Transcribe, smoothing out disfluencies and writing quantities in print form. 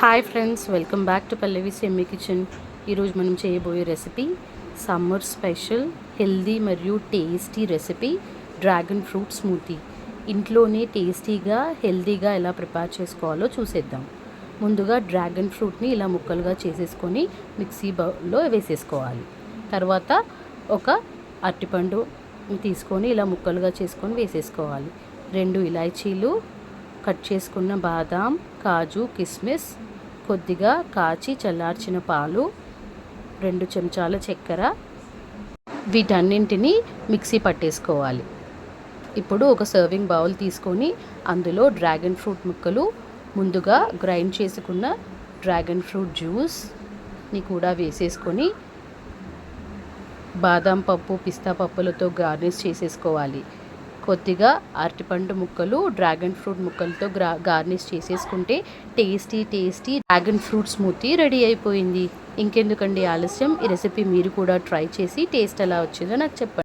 Hi friends, welcome back to Pallavi's Emmy kitchen. ఈరోజు మనం చేయబోయే రెసిపీ సమ్మర్ స్పెషల్ హెల్దీ మరియు tasty recipe dragon fruit smoothie. ఇంట్లోనే టేస్టీగా హెల్దీగా ఎలా ప్రిపేర్ చేసుకోవాలో చూసేద్దాం. ముందుగా డ్రాగన్ ఫ్రూట్ని ఇలా ముక్కలుగా చేసేసుకొని మిక్సీ బౌల్లో వేసేసుకోవాలి. తర్వాత ఒక అరటిపండు తీసుకొని ఇలా ముక్కలుగా చేసుకొని వేసేసుకోవాలి. 2 ఇలాచీలు, కట్ చేసుకున్న బాదాం, కాజు, కిస్మిస్, కొద్దిగా కాచి చల్లార్చిన పాలు, 2 చెంచాల చక్కెర, వీటన్నింటినీ మిక్సీ పట్టేసుకోవాలి. ఇప్పుడు ఒక సర్వింగ్ బౌల్ తీసుకొని అందులో డ్రాగన్ ఫ్రూట్ ముక్కలు, ముందుగా గ్రైండ్ చేసుకున్న డ్రాగన్ ఫ్రూట్ జ్యూస్ని కూడా వేసేసుకొని బాదం పప్పు, పిస్తా పప్పులతో గార్నిష్ చేసేసుకోవాలి. కొద్దిగా అరటిపండు ముక్కలు డ్రాగన్ ఫ్రూట్ ముక్కలతో గార్నిష్ చేసేసుకుంటే tasty dragon fruit smoothie ready అయిపోయింది. ఇంకెందుకండి ఆలస్యం, ఈ రెసిపీ మీరు కూడా ట్రై చేసి టేస్ట్ ఎలా వచ్చిందో నాకు చెప్పండి.